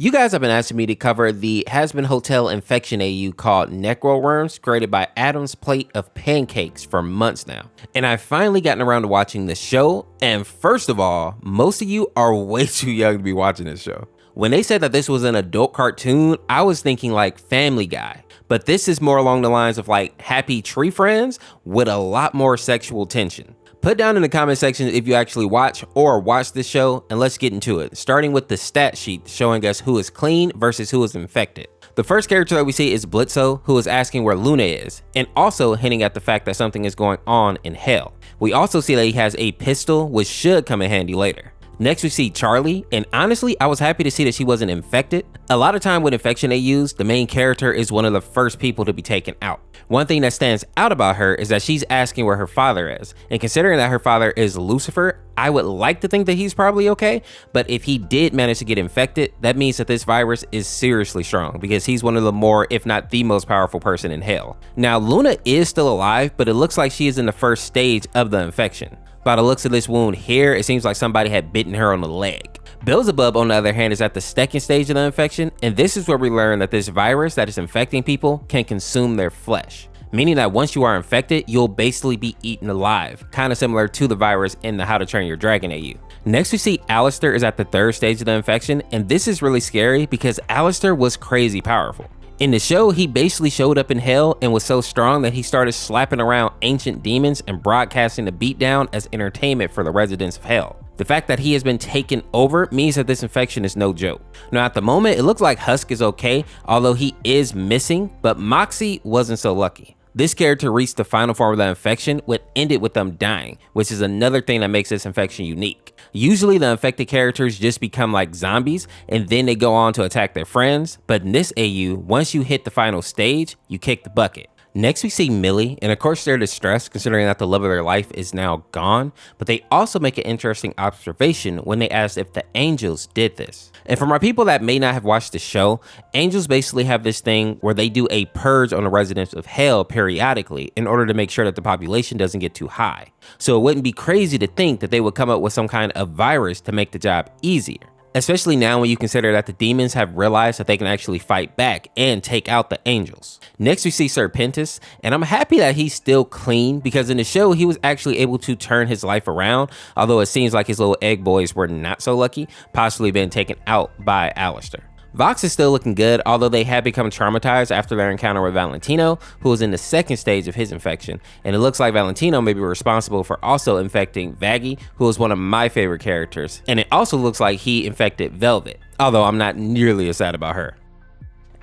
You guys have been asking me to cover the Hazbin Hotel infection AU called necroorms, created by Adam's Plate of Pancakes for months now. And I've finally gotten around to watching the show, and first of all, most of you are way too young to be watching this show. When they said that this was an adult cartoon, I was thinking like Family Guy, but this is more along the lines of like Happy Tree Friends with a lot more sexual tension. Put down in the comment section if you actually watch or watch this show, and let's get into it, starting with the stat sheet showing us who is clean versus who is infected. The first character that we see is Blitzo, who is asking where Loona is, and also hinting at the fact that something is going on in hell. We also see that he has a pistol, which should come in handy later. Next we see Charlie, and honestly I was happy to see that she wasn't infected. A lot of time with infection AUs, the main character is one of the first people to be taken out. One thing that stands out about her is that she's asking where her father is, and considering that her father is Lucifer, I would like to think that he's probably okay, but if he did manage to get infected, that means that this virus is seriously strong because he's one of the more, if not the most powerful person in hell. Now Loona is still alive, but it looks like she is in the first stage of the infection. By the looks of this wound here, it seems like somebody had bitten her on the leg. Beelzebub, on the other hand, is at the second stage of the infection, and this is where we learn that this virus that is infecting people can consume their flesh. Meaning that once you are infected, you'll basically be eaten alive, kind of similar to the virus in the How to Train Your Dragon AU. Next we see Alastor is at the third stage of the infection, and this is really scary because Alastor was crazy powerful. In the show, he basically showed up in hell and was so strong that he started slapping around ancient demons and broadcasting the beatdown as entertainment for the residents of hell. The fact that he has been taken over means that this infection is no joke. Now at the moment, it looks like Husk is okay, although he is missing, but Moxie wasn't so lucky. This character reached the final form of the infection, which ended with them dying, which is another thing that makes this infection unique. Usually the infected characters just become like zombies and then they go on to attack their friends, but in this AU, once you hit the final stage, you kick the bucket. Next we see Millie, and of course they're distressed considering that the love of their life is now gone, but they also make an interesting observation when they ask if the angels did this. And for my people that may not have watched the show, angels basically have this thing where they do a purge on the residents of hell periodically in order to make sure that the population doesn't get too high. So it wouldn't be crazy to think that they would come up with some kind of virus to make the job easier. Especially now when you consider that the demons have realized that they can actually fight back and take out the angels. Next we see Serpentis, and I'm happy that he's still clean because in the show he was actually able to turn his life around, although it seems like his little egg boys were not so lucky, possibly being taken out by Alastor. Vox is still looking good, although they have become traumatized after their encounter with Valentino, who is in the second stage of his infection, and it looks like Valentino may be responsible for also infecting Vaggie, who is one of my favorite characters, and it also looks like he infected Velvet, although I'm not nearly as sad about her.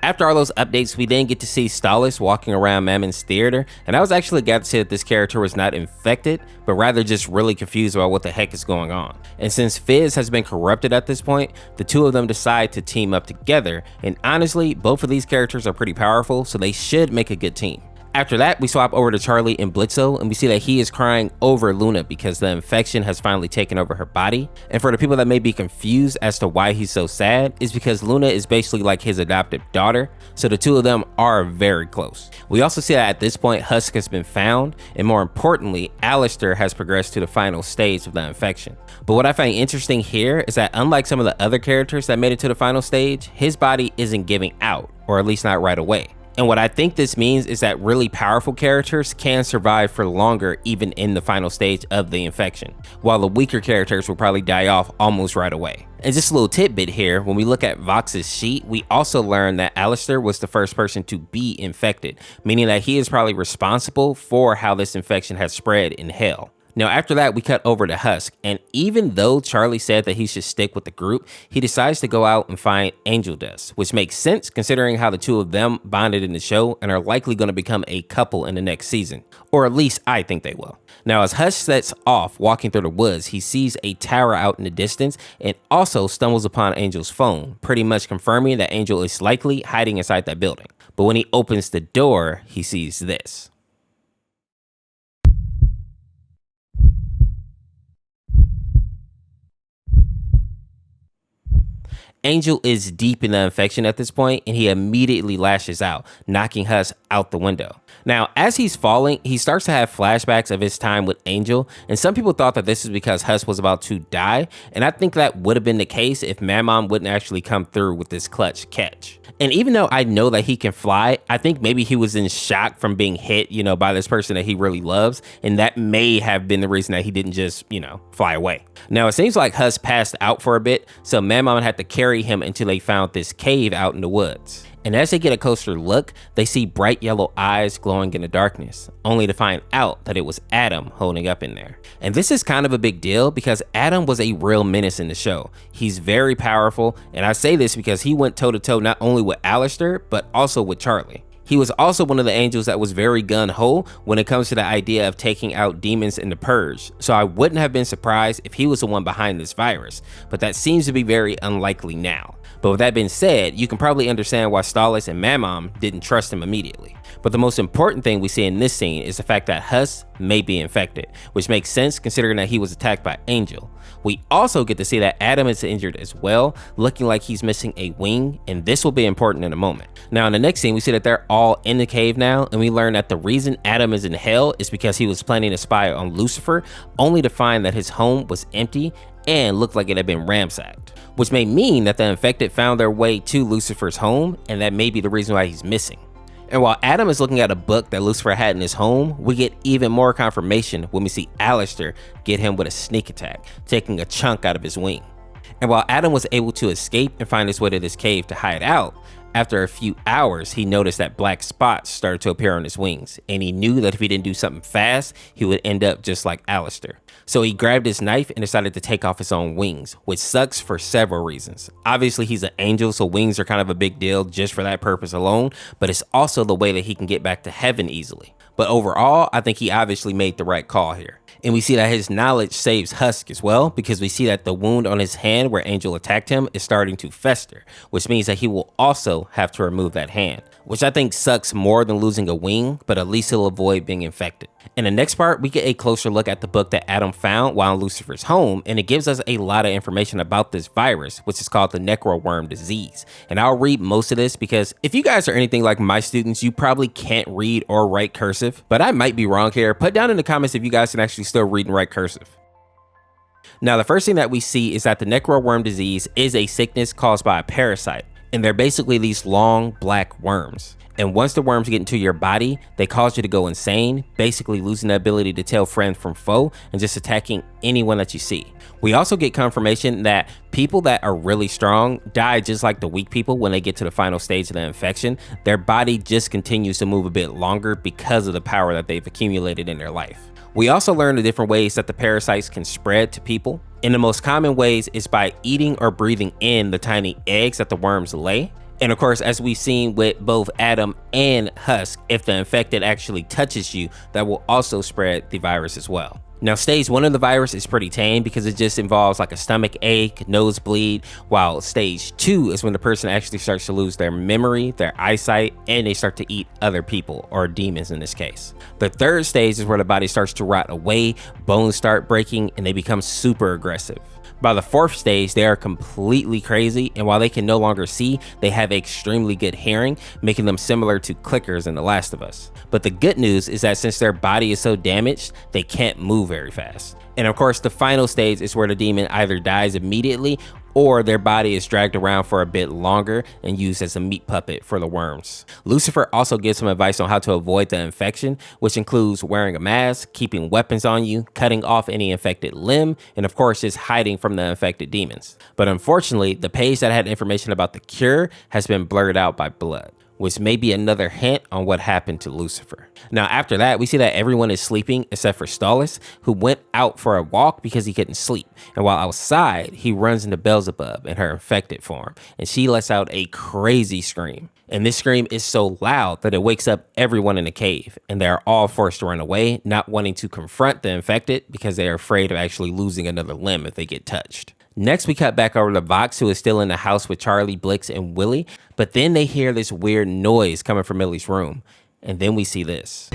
After all those updates, we then get to see Stalis walking around Mammon's theater, and I was actually glad to see that this character was not infected, but rather just really confused about what the heck is going on. And since Fizz has been corrupted at this point, the two of them decide to team up together, and honestly, both of these characters are pretty powerful, so they should make a good team. After that, we swap over to Charlie and Blitzo, and we see that he is crying over Loona because the infection has finally taken over her body. And for the people that may be confused as to why he's so sad, is because Loona is basically like his adopted daughter, so the two of them are very close. We also see that at this point, Husk has been found, and more importantly, Alastor has progressed to the final stage of the infection. But what I find interesting here is that unlike some of the other characters that made it to the final stage, his body isn't giving out, or at least not right away. And what I think this means is that really powerful characters can survive for longer even in the final stage of the infection, while the weaker characters will probably die off almost right away. And just a little tidbit here, when we look at Vox's sheet, we also learn that Alastor was the first person to be infected, meaning that he is probably responsible for how this infection has spread in hell. Now after that, we cut over to Husk, and even though Charlie said that he should stick with the group, he decides to go out and find Angel Dust, which makes sense considering how the two of them bonded in the show and are likely going to become a couple in the next season, or at least I think they will. Now as Husk sets off walking through the woods, he sees a tower out in the distance and also stumbles upon Angel's phone, pretty much confirming that Angel is likely hiding inside that building. But when he opens the door, he sees this. Angel is deep in the infection at this point, and he immediately lashes out, knocking Husk out the window. Now, as he's falling, he starts to have flashbacks of his time with Angel, and some people thought that this is because Husk was about to die, and I think that would have been the case if Mammon wouldn't actually come through with this clutch catch. And even though I know that he can fly, I think maybe he was in shock from being hit, by this person that he really loves, and that may have been the reason that he didn't just, fly away. Now, it seems like Husk passed out for a bit, so Mammon had to carry him until they found this cave out in the woods. And as they get a closer look, they see bright yellow eyes glowing in the darkness, only to find out that it was Adam holding up in there. And this is kind of a big deal because Adam was a real menace in the show. He's very powerful, and I say this because he went toe-to-toe not only with Alastor, but also with Charlie. He was also one of the angels that was very gun-ho when it comes to the idea of taking out demons in the Purge, so I wouldn't have been surprised if he was the one behind this virus, but that seems to be very unlikely now. But with that being said, you can probably understand why Stolas and Mammon didn't trust him immediately. But the most important thing we see in this scene is the fact that Husk may be infected, which makes sense considering that he was attacked by Angel. We also get to see that Adam is injured as well, looking like he's missing a wing, and this will be important in a moment. Now in the next scene, we see that they're all in the cave now, and we learn that the reason Adam is in hell is because he was planning to spy on Lucifer, only to find that his home was empty and looked like it had been ransacked, which may mean that the infected found their way to Lucifer's home, and that may be the reason why he's missing. And while Adam is looking at a book that Lucifer had in his home, we get even more confirmation when we see Alastor get him with a sneak attack, taking a chunk out of his wing. And while Adam was able to escape and find his way to this cave to hide out, after a few hours, he noticed that black spots started to appear on his wings, and he knew that if he didn't do something fast, he would end up just like Alastor. So he grabbed his knife and decided to take off his own wings, which sucks for several reasons. Obviously, he's an angel, so wings are kind of a big deal just for that purpose alone, but it's also the way that he can get back to heaven easily. But overall, I think he obviously made the right call here. And we see that his knowledge saves Husk as well, because we see that the wound on his hand where Angel attacked him is starting to fester, which means that he will also have to remove that hand, which I think sucks more than losing a wing, but at least he'll avoid being infected. In the next part, we get a closer look at the book that Adam found while in Lucifer's home, and it gives us a lot of information about this virus, which is called the necroorm disease. And I'll read most of this because if you guys are anything like my students, you probably can't read or write cursive, but I might be wrong here. Put down in the comments if you guys can actually still read and write cursive. Now, the first thing that we see is that the necroorm disease is a sickness caused by a parasite, and they're basically these long black worms. And once the worms get into your body, they cause you to go insane, basically losing the ability to tell friend from foe and just attacking anyone that you see. We also get confirmation that people that are really strong die just like the weak people when they get to the final stage of the infection. Their body just continues to move a bit longer because of the power that they've accumulated in their life. We also learn the different ways that the parasites can spread to people. And the most common ways is by eating or breathing in the tiny eggs that the worms lay. And of course, as we've seen with both Adam and Husk, if the infected actually touches you, that will also spread the virus as well. Now, stage 1 of the virus is pretty tame because it just involves like a stomach ache, nosebleed, while stage 2 is when the person actually starts to lose their memory, their eyesight, and they start to eat other people, or demons in this case. The third stage is where the body starts to rot away, bones start breaking, and they become super aggressive. By the fourth stage, they are completely crazy, and while they can no longer see, they have extremely good hearing, making them similar to clickers in The Last of Us. But the good news is that since their body is so damaged, they can't move very fast. And of course, the final stage is where the demon either dies immediately or their body is dragged around for a bit longer and used as a meat puppet for the worms. Lucifer also gives some advice on how to avoid the infection, which includes wearing a mask, keeping weapons on you, cutting off any infected limb, and of course just hiding from the infected demons. But unfortunately, the page that had information about the cure has been blurred out by blood, which may be another hint on what happened to Lucifer. Now after that, we see that everyone is sleeping except for Stolas, who went out for a walk because he couldn't sleep. And while outside, he runs into Beelzebub in her infected form, and she lets out a crazy scream. And this scream is so loud that it wakes up everyone in the cave, and they are all forced to run away, not wanting to confront the infected because they are afraid of actually losing another limb if they get touched. Next, we cut back over to Vox, who is still in the house with Charlie, Blix, and Willie, but then they hear this weird noise coming from Millie's room, and then we see this.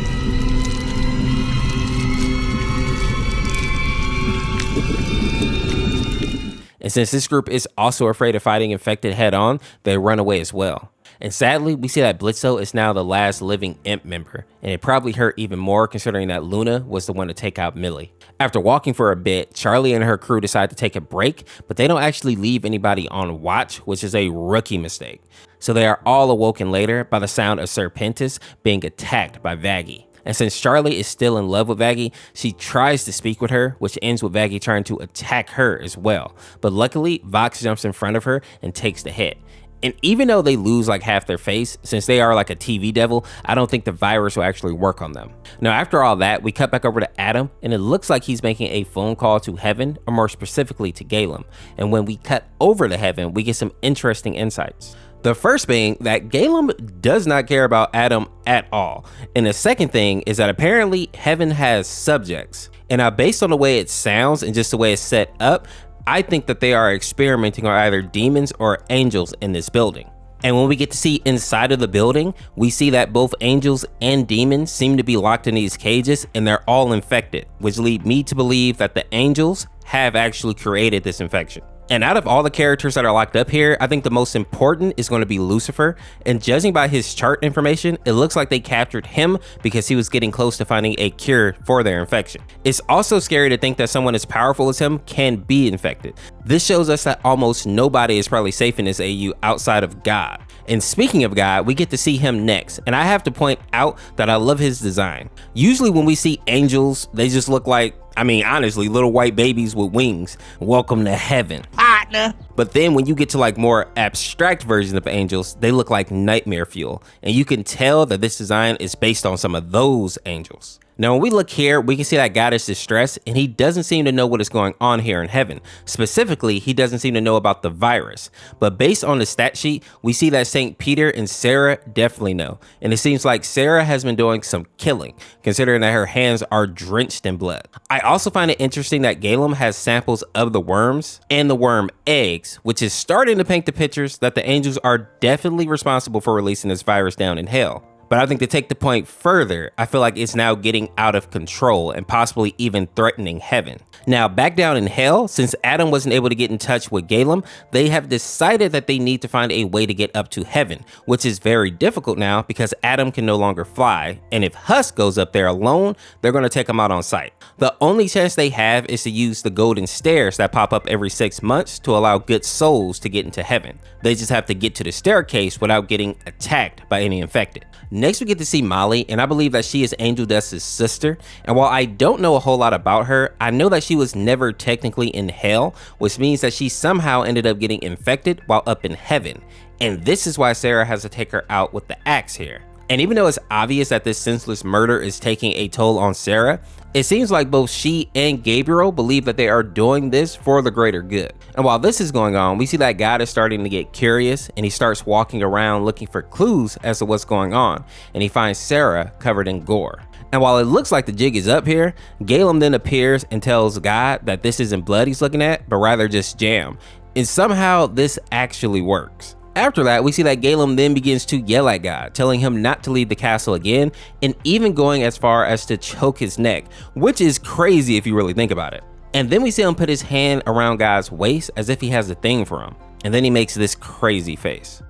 And since this group is also afraid of fighting infected head on, they run away as well. And sadly, we see that Blitzo is now the last living imp member, and it probably hurt even more considering that Loona was the one to take out Millie. After walking for a bit, Charlie and her crew decide to take a break, but they don't actually leave anybody on watch, which is a rookie mistake. So they are all awoken later by the sound of Serpentis being attacked by Vaggie. And since Charlie is still in love with Vaggie, she tries to speak with her, which ends with Vaggie trying to attack her as well. But luckily, Vox jumps in front of her and takes the hit. And even though they lose like half their face, since they are like a TV devil, I don't think the virus will actually work on them. Now, after all that, we cut back over to Adam, and it looks like he's making a phone call to heaven, or more specifically to Galum. And when we cut over to heaven, we get some interesting insights. The first being that Galum does not care about Adam at all. And the second thing is that apparently heaven has subjects. And now based on the way it sounds and just the way it's set up, I think that they are experimenting on either demons or angels in this building. And when we get to see inside of the building, we see that both angels and demons seem to be locked in these cages and they're all infected, which lead me to believe that the angels have actually created this infection. And out of all the characters that are locked up here, I think the most important is going to be Lucifer. And judging by his chart information, it looks like they captured him because he was getting close to finding a cure for their infection. It's also scary to think that someone as powerful as him can be infected. This shows us that almost nobody is probably safe in this AU outside of God. And speaking of God, we get to see him next. And I have to point out that I love his design. Usually when we see angels, they just look like, I mean, honestly, little white babies with wings. Welcome to heaven. Partner. But then when you get to like more abstract versions of angels, they look like nightmare fuel. And you can tell that this design is based on some of those angels. Now, when we look here, we can see that God is distressed and he doesn't seem to know what is going on here in heaven. Specifically, he doesn't seem to know about the virus. But based on the stat sheet, we see that St. Peter and Sarah definitely know. And it seems like Sarah has been doing some killing, considering that her hands are drenched in blood. I also find it interesting that Galum has samples of the worms and the worm eggs, which is starting to paint the pictures that the angels are definitely responsible for releasing this virus down in hell. But I think to take the point further, I feel like it's now getting out of control and possibly even threatening heaven. Now, back down in hell, since Adam wasn't able to get in touch with Galum, they have decided that they need to find a way to get up to heaven, which is very difficult now because Adam can no longer fly. And if Husk goes up there alone, they're going to take him out on sight. The only chance they have is to use the golden stairs that pop up every 6 months to allow good souls to get into heaven. They just have to get to the staircase without getting attacked by any infected. Next, we get to see Molly, and I believe that she is Angel Dust's sister. And while I don't know a whole lot about her, I know that she was never technically in hell, which means that she somehow ended up getting infected while up in heaven. And this is why Sarah has to take her out with the axe here. And even though it's obvious that this senseless murder is taking a toll on Sarah, it seems like both she and Gabriel believe that they are doing this for the greater good. And while this is going on, we see that God is starting to get curious and he starts walking around looking for clues as to what's going on. And he finds Sarah covered in gore. And while it looks like the jig is up here, Galum then appears and tells God that this isn't blood he's looking at, but rather just jam. And somehow this actually works. After that, we see that Galum then begins to yell at God, telling him not to leave the castle again, and even going as far as to choke his neck, which is crazy if you really think about it. And then we see him put his hand around God's waist as if he has a thing for him, and then he makes this crazy face.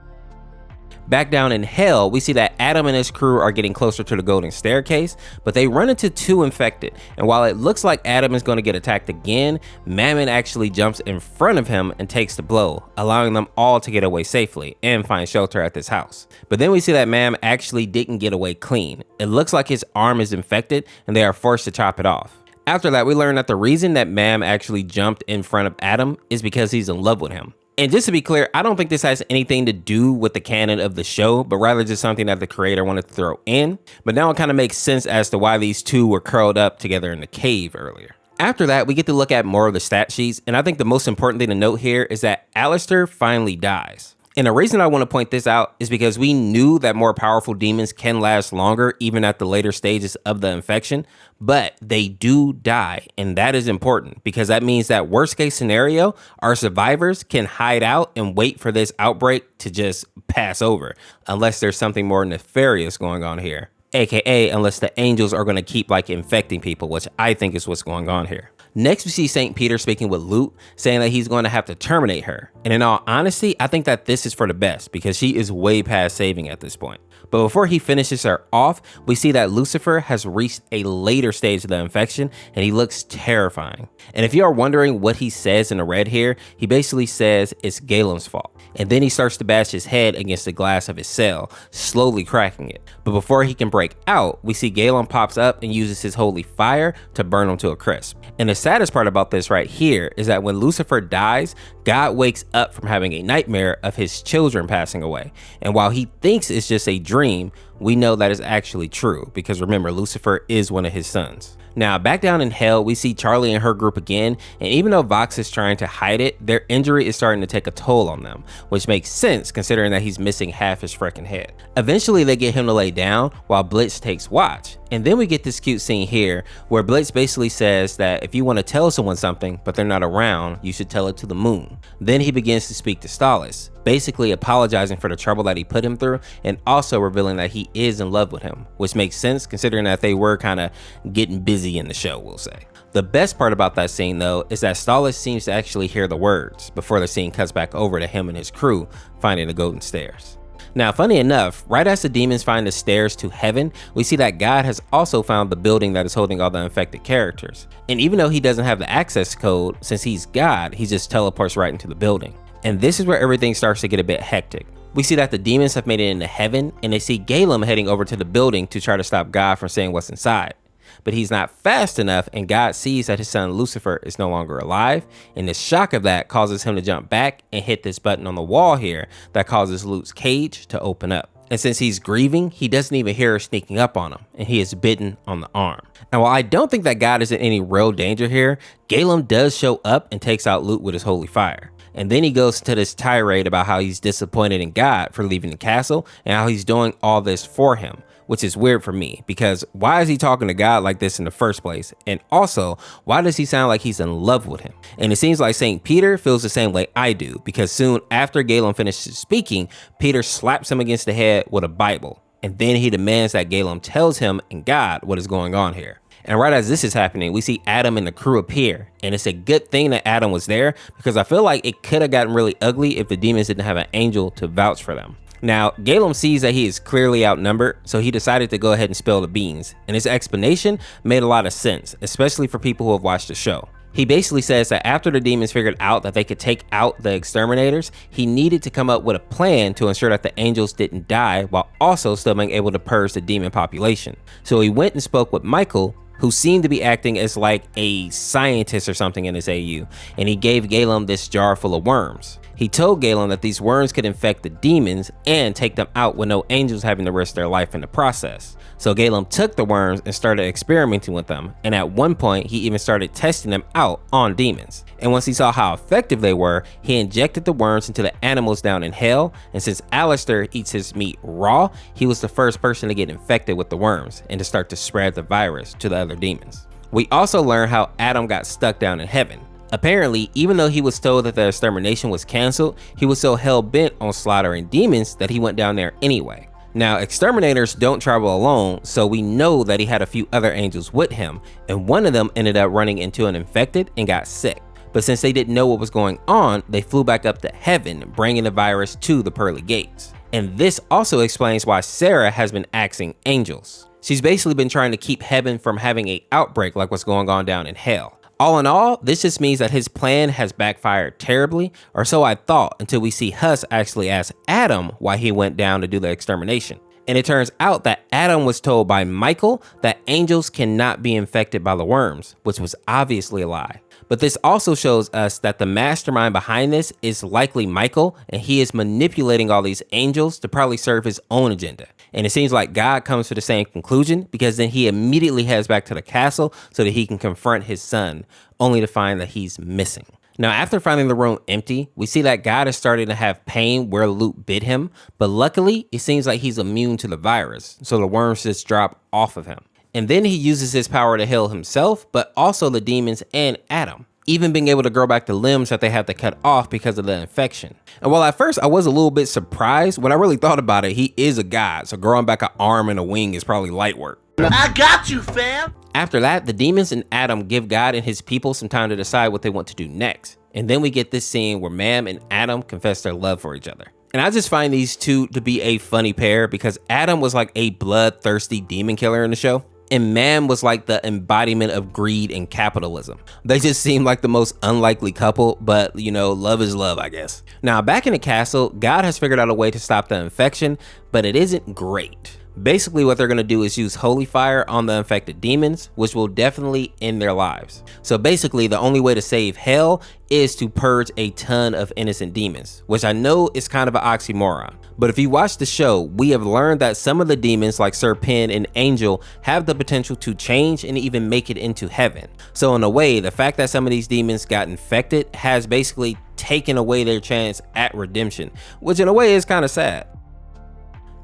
Back down in hell, we see that Adam and his crew are getting closer to the golden staircase, but they run into two infected. And while it looks like Adam is going to get attacked again, Mammon actually jumps in front of him and takes the blow, allowing them all to get away safely and find shelter at this house. But then we see that Mammon actually didn't get away clean. It looks like his arm is infected and they are forced to chop it off. After that, we learn that the reason that Mammon actually jumped in front of Adam is because he's in love with him. And just to be clear, I don't think this has anything to do with the canon of the show, but rather just something that the creator wanted to throw in. But now it kind of makes sense as to why these two were curled up together in the cave earlier. After that, we get to look at more of the stat sheets, and I think the most important thing to note here is that Alastor finally dies. And the reason I want to point this out is because we knew that more powerful demons can last longer even at the later stages of the infection, but they do die, and that is important because that means that worst case scenario, our survivors can hide out and wait for this outbreak to just pass over, unless there's something more nefarious going on here. AKA unless the angels are going to keep like infecting people, which I think is what's going on here. Next, we see St. Peter speaking with Luke, saying that he's going to have to terminate her. And in all honesty, I think that this is for the best because she is way past saving at this point. But before he finishes her off, we see that Lucifer has reached a later stage of the infection and he looks terrifying. And if you are wondering what he says in the red here, he basically says it's Galum's fault. And then he starts to bash his head against the glass of his cell, slowly cracking it. But before he can break out, we see Galum pops up and uses his holy fire to burn him to a crisp. And the saddest part about this right here is that when Lucifer dies, God wakes up from having a nightmare of his children passing away. And while he thinks it's just a dream, we know that is actually true because remember, Lucifer is one of his sons. Now, back down in hell, we see Charlie and her group again, and even though Vox is trying to hide it, their injury is starting to take a toll on them, which makes sense considering that he's missing half his freaking head. Eventually, they get him to lay down while Blitz takes watch, and then we get this cute scene here where Blitz basically says that if you want to tell someone something but they're not around, you should tell it to the moon. Then he begins to speak to Stalis, basically apologizing for the trouble that he put him through and also revealing that he is in love with him, which makes sense considering that they were kind of getting busy in the show, we'll say. The best part about that scene though is that Stalis seems to actually hear the words before the scene cuts back over to him and his crew finding the golden stairs. Now, funny enough, right as the demons find the stairs to heaven, we see that God has also found the building that is holding all the infected characters. And even though he doesn't have the access code, since he's God, he just teleports right into the building. And this is where everything starts to get a bit hectic. We see that the demons have made it into heaven, and they see Galum heading over to the building to try to stop God from saying what's inside. But he's not fast enough, and God sees that his son Lucifer is no longer alive, and the shock of that causes him to jump back and hit this button on the wall here that causes Luke's cage to open up. And since he's grieving, he doesn't even hear her sneaking up on him, and he is bitten on the arm. And while I don't think that God is in any real danger here, Galum does show up and takes out Luke with his holy fire. And then he goes to this tirade about how he's disappointed in God for leaving the castle and how he's doing all this for him, which is weird for me because why is he talking to God like this in the first place? And also, why does he sound like he's in love with him? And it seems like St. Peter feels the same way I do because soon after Galum finishes speaking, Peter slaps him against the head with a Bible. And then he demands that Galum tells him and God what is going on here. And right as this is happening, we see Adam and the crew appear. And it's a good thing that Adam was there because I feel like it could have gotten really ugly if the demons didn't have an angel to vouch for them. Now, Galum sees that he is clearly outnumbered, so he decided to go ahead and spill the beans. And his explanation made a lot of sense, especially for people who have watched the show. He basically says that after the demons figured out that they could take out the exterminators, he needed to come up with a plan to ensure that the angels didn't die while also still being able to purge the demon population. So he went and spoke with Michael, who seemed to be acting as like a scientist or something in this AU, and he gave Galum this jar full of worms. He told Galum that these worms could infect the demons and take them out with no angels having to risk their life in the process. So Galum took the worms and started experimenting with them, and at one point he even started testing them out on demons. And once he saw how effective they were, he injected the worms into the animals down in hell, and since Alastor eats his meat raw, he was the first person to get infected with the worms and to start to spread the virus to the other demons. We also learn how Adam got stuck down in heaven. Apparently, even though he was told that the extermination was canceled, he was so hell-bent on slaughtering demons that he went down there anyway. Now, exterminators don't travel alone, so we know that he had a few other angels with him, and one of them ended up running into an infected and got sick. But since they didn't know what was going on, they flew back up to heaven, bringing the virus to the pearly gates. And this also explains why Sarah has been axing angels. She's basically been trying to keep heaven from having an outbreak like what's going on down in hell. All in all, this just means that his plan has backfired terribly, or so I thought, until we see Hus actually ask Adam why he went down to do the extermination. And it turns out that Adam was told by Michael that angels cannot be infected by the worms, which was obviously a lie. But this also shows us that the mastermind behind this is likely Michael, and he is manipulating all these angels to probably serve his own agenda. And it seems like God comes to the same conclusion because then he immediately heads back to the castle so that he can confront his son, only to find that he's missing. Now, after finding the room empty, we see that God is starting to have pain where Luke bit him, but luckily it seems like he's immune to the virus, so the worms just drop off of him. And then he uses his power to heal himself, but also the demons and Adam, even being able to grow back the limbs that they had to cut off because of the infection. And while at first I was a little bit surprised, when I really thought about it, he is a god, so growing back an arm and a wing is probably light work. I got you, fam! After that, the demons and Adam give God and his people some time to decide what they want to do next. And then we get this scene where Mammon and Adam confess their love for each other. And I just find these two to be a funny pair because Adam was like a bloodthirsty demon killer in the show, and Mammon was like the embodiment of greed and capitalism. They just seem like the most unlikely couple, but you know, love is love, I guess. Now, back in the castle, God has figured out a way to stop the infection, but it isn't great. Basically, what they're going to do is use holy fire on the infected demons, which will definitely end their lives. So basically, the only way to save hell is to purge a ton of innocent demons, which I know is kind of an oxymoron. But if you watch the show, we have learned that some of the demons like Sir Pen and Angel have the potential to change and even make it into heaven. So in a way, the fact that some of these demons got infected has basically taken away their chance at redemption, which in a way is kind of sad.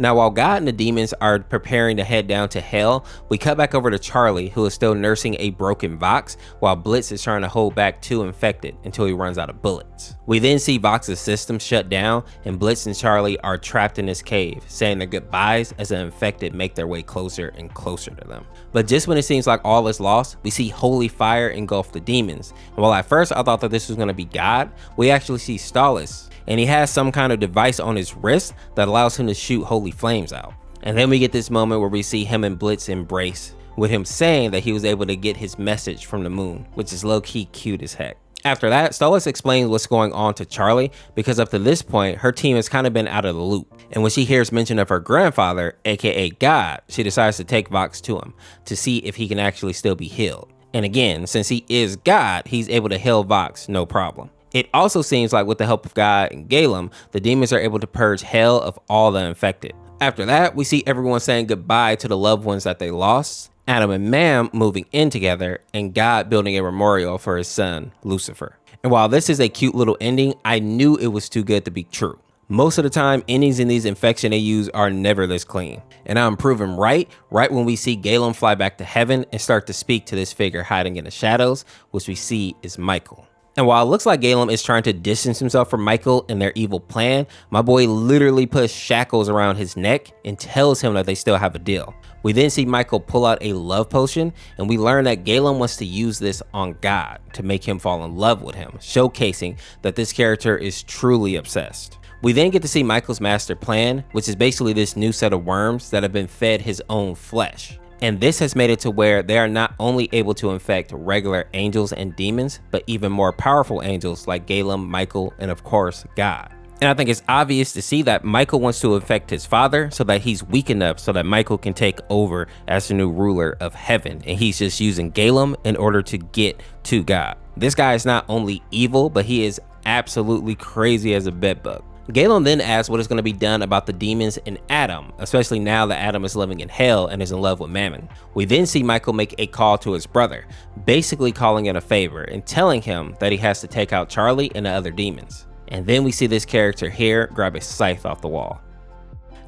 Now, while God and the demons are preparing to head down to hell, we cut back over to Charlie, who is still nursing a broken Vox, while Blitz is trying to hold back 2 infected until he runs out of bullets. We then see Vox's system shut down, and Blitz and Charlie are trapped in this cave, saying their goodbyes as the infected make their way closer and closer to them. But just when it seems like all is lost, we see holy fire engulf the demons. And while at first I thought that this was going to be God, we actually see Stallis, and he has some kind of device on his wrist that allows him to shoot holy flames out. And then we get this moment where we see him and Blitz embrace, with him saying that he was able to get his message from the moon, which is low-key cute as heck. After that, Stallis explains what's going on to Charlie, because up to this point, her team has kind of been out of the loop. And when she hears mention of her grandfather, aka God, she decides to take Vox to him to see if he can actually still be healed. And again, since he is God, he's able to heal Vox no problem. It also seems like with the help of God and Galum, the demons are able to purge hell of all the infected. After that, we see everyone saying goodbye to the loved ones that they lost, Adam and Mammon moving in together, and God building a memorial for his son, Lucifer. And while this is a cute little ending, I knew it was too good to be true. Most of the time, endings in these infection AUs are never this clean. And I'm proven right when we see Galum fly back to heaven and start to speak to this figure hiding in the shadows, which we see is Michael. And while it looks like Galum is trying to distance himself from Michael and their evil plan, my boy literally puts shackles around his neck and tells him that they still have a deal. We then see Michael pull out a love potion, and we learn that Galum wants to use this on God to make him fall in love with him, showcasing that this character is truly obsessed. We then get to see Michael's master plan, which is basically this new set of worms that have been fed his own flesh. And this has made it to where they are not only able to infect regular angels and demons, but even more powerful angels like Galum, Michael, and of course, God. And I think it's obvious to see that Michael wants to infect his father so that he's weak enough so that Michael can take over as the new ruler of heaven. And he's just using Galum in order to get to God. This guy is not only evil, but he is absolutely crazy as a bedbug. Galum then asks what is going to be done about the demons and Adam, especially now that Adam is living in hell and is in love with Mammon. We then see Michael make a call to his brother, basically calling in a favor and telling him that he has to take out Charlie and the other demons. And then we see this character here grab a scythe off the wall.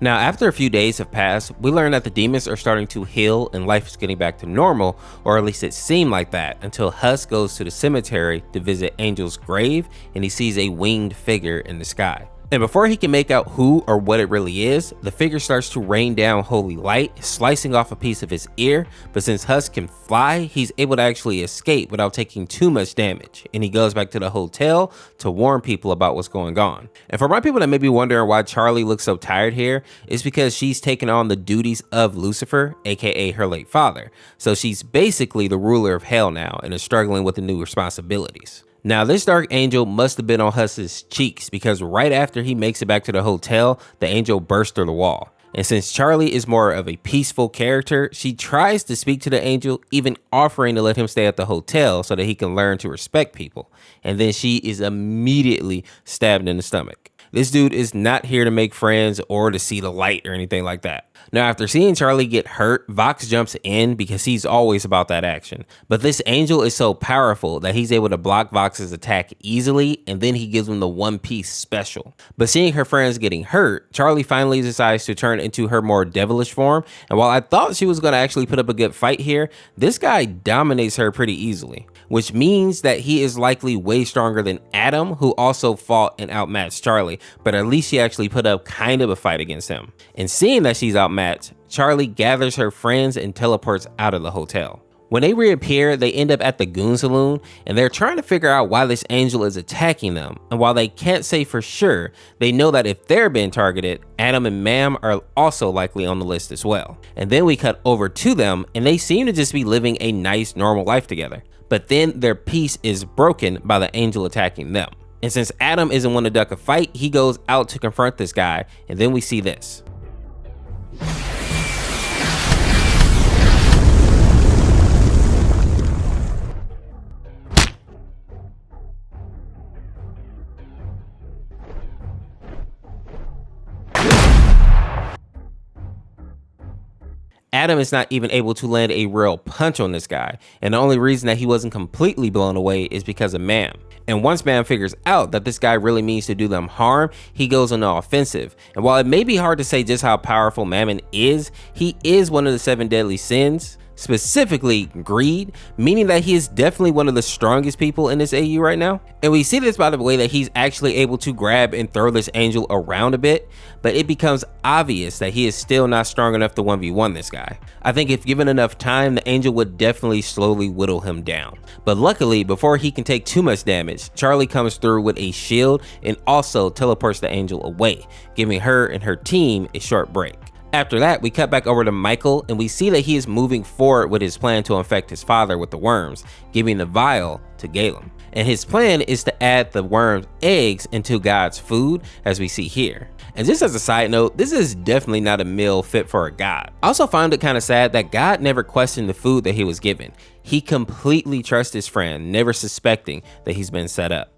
Now, after a few days have passed, we learn that the demons are starting to heal and life is getting back to normal, or at least it seemed like that, until Huss goes to the cemetery to visit Angel's grave and he sees a winged figure in the sky. And before he can make out who or what it really is, the figure starts to rain down holy light, slicing off a piece of his ear, but since Huss can fly, he's able to actually escape without taking too much damage, and he goes back to the hotel to warn people about what's going on. And for my people that may be wondering why Charlie looks so tired here, it's because she's taken on the duties of Lucifer, aka her late father, so she's basically the ruler of hell now and is struggling with the new responsibilities. Now, this dark angel must have been on Huss's cheeks because right after he makes it back to the hotel, the angel bursts through the wall. And since Charlie is more of a peaceful character, she tries to speak to the angel, even offering to let him stay at the hotel so that he can learn to respect people. And then she is immediately stabbed in the stomach. This dude is not here to make friends or to see the light or anything like that. Now, after seeing Charlie get hurt, Vox jumps in because he's always about that action. But this angel is so powerful that he's able to block Vox's attack easily, and then he gives him the One Piece special. But seeing her friends getting hurt, Charlie finally decides to turn into her more devilish form. And while I thought she was going to actually put up a good fight here, this guy dominates her pretty easily, which means that he is likely way stronger than Adam, who also fought and outmatched Charlie, but at least she actually put up kind of a fight against him. And seeing that she's outmatched, Charlie gathers her friends and teleports out of the hotel. When they reappear, they end up at the Goon Saloon, and they're trying to figure out why this angel is attacking them. And while they can't say for sure, they know that if they're being targeted, Adam and Mam are also likely on the list as well. And then we cut over to them, and they seem to just be living a nice, normal life together. But then their peace is broken by the angel attacking them. And since Adam isn't one to duck a fight, he goes out to confront this guy, and then we see this. Adam is not even able to land a real punch on this guy, and the only reason that he wasn't completely blown away is because of Mam. And once Mam figures out that this guy really means to do them harm, he goes on the offensive. And while it may be hard to say just how powerful Mammon is, he is one of the 7 deadly sins, specifically greed, meaning that he is definitely one of the strongest people in this AU right now. And we see this by the way that he's actually able to grab and throw this angel around a bit, but it becomes obvious that he is still not strong enough to 1v1 this guy. I think if given enough time, the angel would definitely slowly whittle him down. But luckily, before he can take too much damage, Charlie comes through with a shield and also teleports the angel away, giving her and her team a short break. After that, we cut back over to Michael, and we see that he is moving forward with his plan to infect his father with the worms, giving the vial to Galum. And his plan is to add the worms' eggs into God's food, as we see here. And just as a side note, this is definitely not a meal fit for a god. I also found it kind of sad that God never questioned the food that he was given. He completely trusts his friend, never suspecting that he's been set up.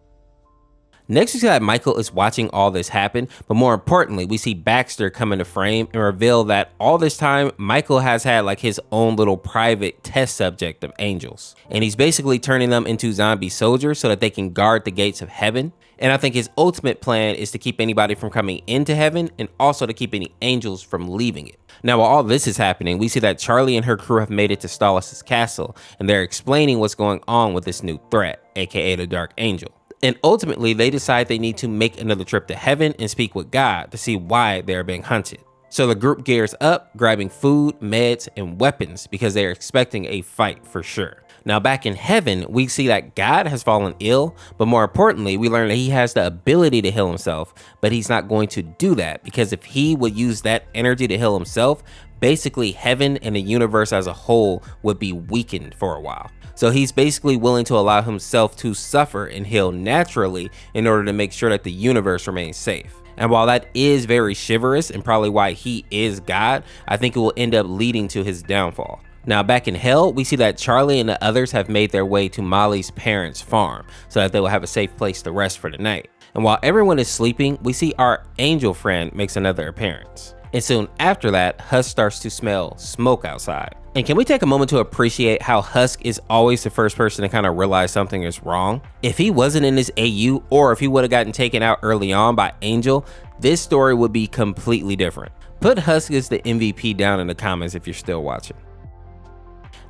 Next, we see that Michael is watching all this happen, but more importantly, we see Baxter come into frame and reveal that all this time, Michael has had like his own little private test subject of angels. And he's basically turning them into zombie soldiers so that they can guard the gates of heaven. And I think his ultimate plan is to keep anybody from coming into heaven and also to keep any angels from leaving it. Now, while all this is happening, we see that Charlie and her crew have made it to Stolas' castle, and they're explaining what's going on with this new threat, aka the Dark Angel. And ultimately, they decide they need to make another trip to heaven and speak with God to see why they're being hunted. So the group gears up, grabbing food, meds, and weapons because they're expecting a fight for sure. Now back in heaven, we see that God has fallen ill, but more importantly, we learn that he has the ability to heal himself, but he's not going to do that because if he would use that energy to heal himself, basically heaven and the universe as a whole would be weakened for a while. So he's basically willing to allow himself to suffer and heal naturally in order to make sure that the universe remains safe. And while that is very chivalrous and probably why he is God, I think it will end up leading to his downfall. Now back in hell, we see that Charlie and the others have made their way to Molly's parents' farm so that they will have a safe place to rest for the night. And while everyone is sleeping, we see our angel friend makes another appearance. And soon after that, Husk starts to smell smoke outside. And can we take a moment to appreciate how Husk is always the first person to kind of realize something is wrong? If he wasn't in this AU, or if he would have gotten taken out early on by Angel, this story would be completely different. Put Husk as the MVP down in the comments if you're still watching.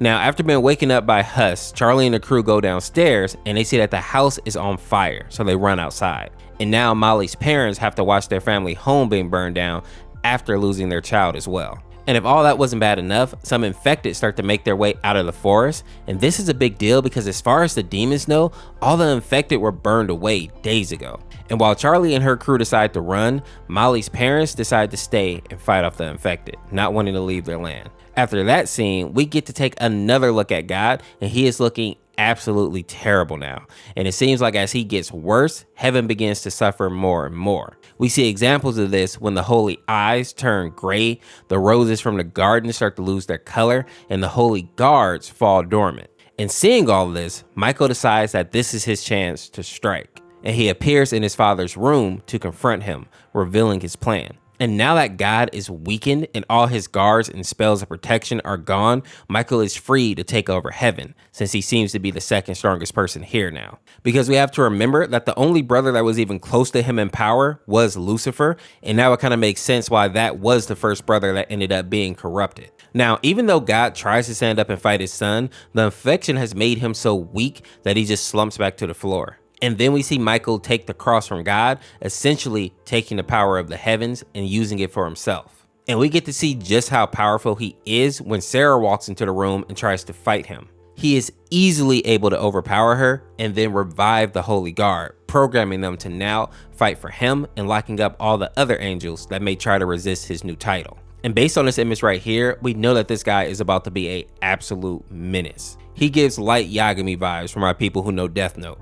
Now, after being waken up by Husk, Charlie and the crew go downstairs and they see that the house is on fire, so they run outside. And now Molly's parents have to watch their family home being burned down after losing their child as well. And if all that wasn't bad enough, some infected start to make their way out of the forest. And this is a big deal because as far as the demons know, all the infected were burned away days ago. And while Charlie and her crew decide to run, Molly's parents decide to stay and fight off the infected, not wanting to leave their land. After that scene, we get to take another look at God, and he is looking absolutely terrible now. And it seems like as he gets worse, heaven begins to suffer more and more. We see examples of this when the holy eyes turn gray, the roses from the garden start to lose their color, and the holy guards fall dormant. And seeing all of this, Michael decides that this is his chance to strike. And he appears in his father's room to confront him, revealing his plan. And now that God is weakened and all his guards and spells of protection are gone, Michael is free to take over heaven, since he seems to be the second strongest person here now. Because we have to remember that the only brother that was even close to him in power was Lucifer, and now it kind of makes sense why that was the first brother that ended up being corrupted. Now, even though God tries to stand up and fight his son, the infection has made him so weak that he just slumps back to the floor. And then we see Michael take the cross from God, essentially taking the power of the heavens and using it for himself. And we get to see just how powerful he is when Sarah walks into the room and tries to fight him. he is easily able to overpower her and then revive the Holy Guard, programming them to now fight for him and locking up all the other angels that may try to resist his new title. And based on this image right here, we know that this guy is about to be an absolute menace. He gives light Yagami vibes from our people who know Death Note.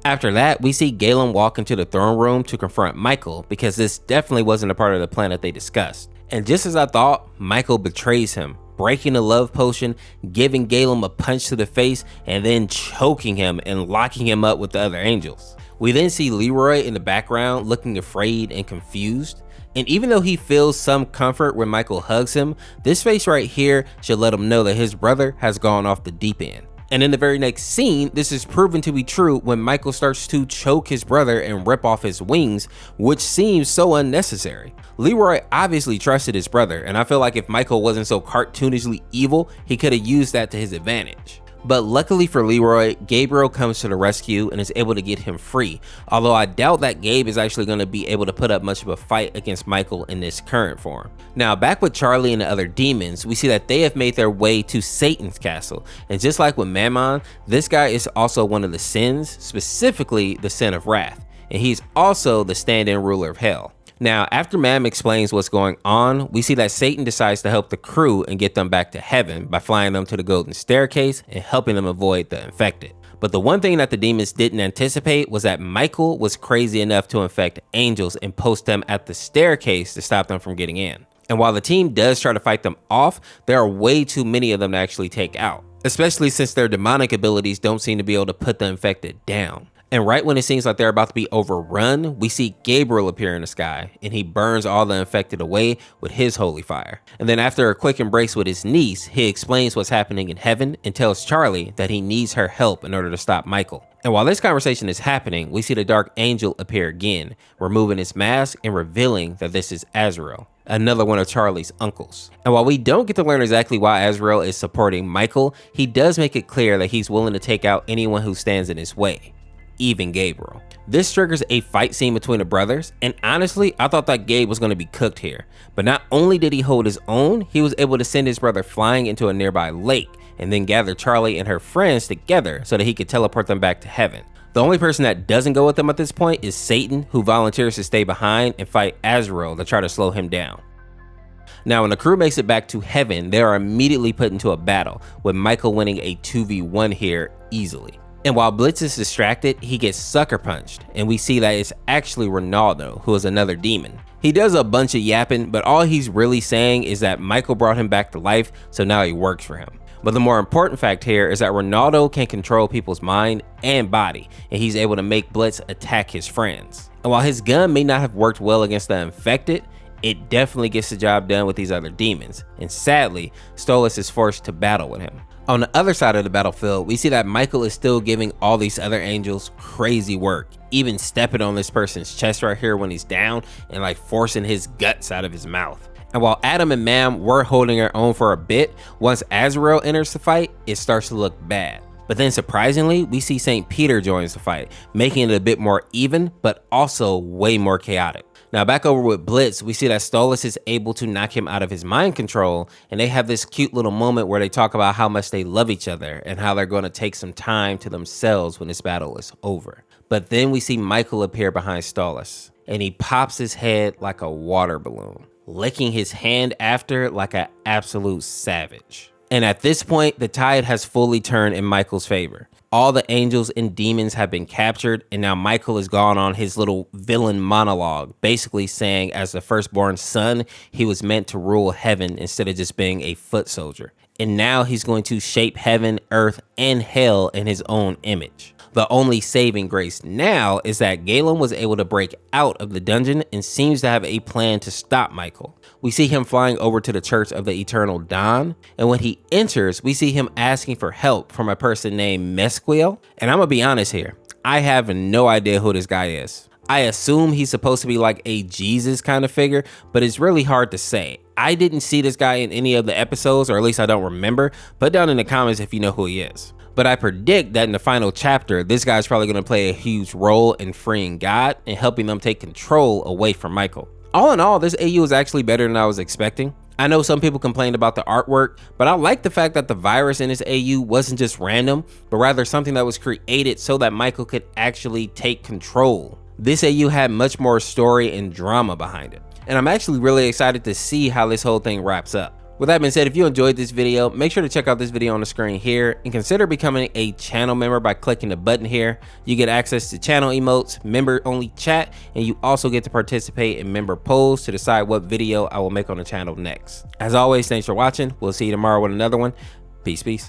After that, we see Galum walk into the throne room to confront Michael because this definitely wasn't a part of the plan that they discussed. And just as I thought, Michael betrays him, breaking the love potion, giving Galum a punch to the face, and then choking him and locking him up with the other angels. We then see Leroy in the background looking afraid and confused. And even though he feels some comfort when Michael hugs him, this face right here should let him know that his brother has gone off the deep end. And in the very next scene, this is proven to be true when Michael starts to choke his brother and rip off his wings, which seems so unnecessary. Leroy obviously trusted his brother, and I feel like if Michael wasn't so cartoonishly evil, he could have used that to his advantage. But luckily for Leroy, Gabriel comes to the rescue and is able to get him free, although I doubt that Gabe is actually going to be able to put up much of a fight against Michael in this current form. Now back with Charlie and the other demons, we see that they have made their way to Satan's castle, and just like with Mammon, this guy is also one of the sins, specifically the sin of wrath, and he's also the stand-in ruler of hell. Now, after Mammon explains what's going on, we see that Satan decides to help the crew and get them back to heaven by flying them to the golden staircase and helping them avoid the infected. But the one thing that the demons didn't anticipate was that Michael was crazy enough to infect angels and post them at the staircase to stop them from getting in. And while the team does try to fight them off, there are way too many of them to actually take out, especially since their demonic abilities don't seem to be able to put the infected down. And right when it seems like they're about to be overrun, we see Gabriel appear in the sky, and he burns all the infected away with his holy fire. And then after a quick embrace with his niece, he explains what's happening in heaven and tells Charlie that he needs her help in order to stop Michael. And while this conversation is happening, we see the Dark Angel appear again, removing his mask and revealing that this is Azrael, another one of Charlie's uncles. And while we don't get to learn exactly why Azrael is supporting Michael, he does make it clear that he's willing to take out anyone who stands in his way, even Gabriel. This triggers a fight scene between the brothers, and honestly, I thought that Gabe was going to be cooked here. But not only did he hold his own, he was able to send his brother flying into a nearby lake, and then gather Charlie and her friends together so that he could teleport them back to heaven. The only person that doesn't go with them at this point is Satan, who volunteers to stay behind and fight Azrael to try to slow him down. Now, when the crew makes it back to heaven, they are immediately put into a battle, with Michael winning a 2v1 here easily. And while Blitz is distracted, he gets sucker punched, and we see that it's actually Ronaldo, who is another demon. He does a bunch of yapping, but all he's really saying is that Michael brought him back to life, so now he works for him. But the more important fact here is that Ronaldo can control people's mind and body, and he's able to make Blitz attack his friends. And while his gun may not have worked well against the infected, it definitely gets the job done with these other demons, and sadly, Stolas is forced to battle with him. On the other side of the battlefield, we see that Michael is still giving all these other angels crazy work, even stepping on this person's chest right here when he's down and like forcing his guts out of his mouth. And while Adam and Mam were holding their own for a bit, once Azrael enters the fight, it starts to look bad. But then surprisingly, we see St. Peter joins the fight, making it a bit more even, but also way more chaotic. Now back over with Blitz, we see that Stolas is able to knock him out of his mind control, and they have this cute little moment where they talk about how much they love each other and how they're going to take some time to themselves when this battle is over. But then we see Michael appear behind Stolas, and he pops his head like a water balloon, licking his hand after like an absolute savage. And at this point, the tide has fully turned in Michael's favor. All the angels and demons have been captured, and now Michael has gone on his little villain monologue, basically saying as the firstborn son, he was meant to rule heaven instead of just being a foot soldier. And now he's going to shape heaven, earth, and hell in his own image. The only saving grace now is that Galum was able to break out of the dungeon and seems to have a plan to stop Michael. We see him flying over to the Church of the Eternal Dawn, and when he enters, we see him asking for help from a person named Mesquiel. And I'm gonna be honest here, I have no idea who this guy is. I assume he's supposed to be like a Jesus kind of figure, but it's really hard to say. I didn't see this guy in any of the episodes, or at least I don't remember. Put down in the comments if you know who he is. But I predict that in the final chapter, this guy's probably going to play a huge role in freeing God and helping them take control away from Michael. All in all, this AU is actually better than I was expecting. I know some people complained about the artwork, but I like the fact that the virus in this AU wasn't just random, but rather something that was created so that Michael could actually take control. This AU had much more story and drama behind it, and I'm actually really excited to see how this whole thing wraps up. With that being said, if you enjoyed this video, make sure to check out this video on the screen here and consider becoming a channel member by clicking the button here. You get access to channel emotes, member only chat, and you also get to participate in member polls to decide what video I will make on the channel next. As always, thanks for watching. We'll see you tomorrow with another one. Peace, peace.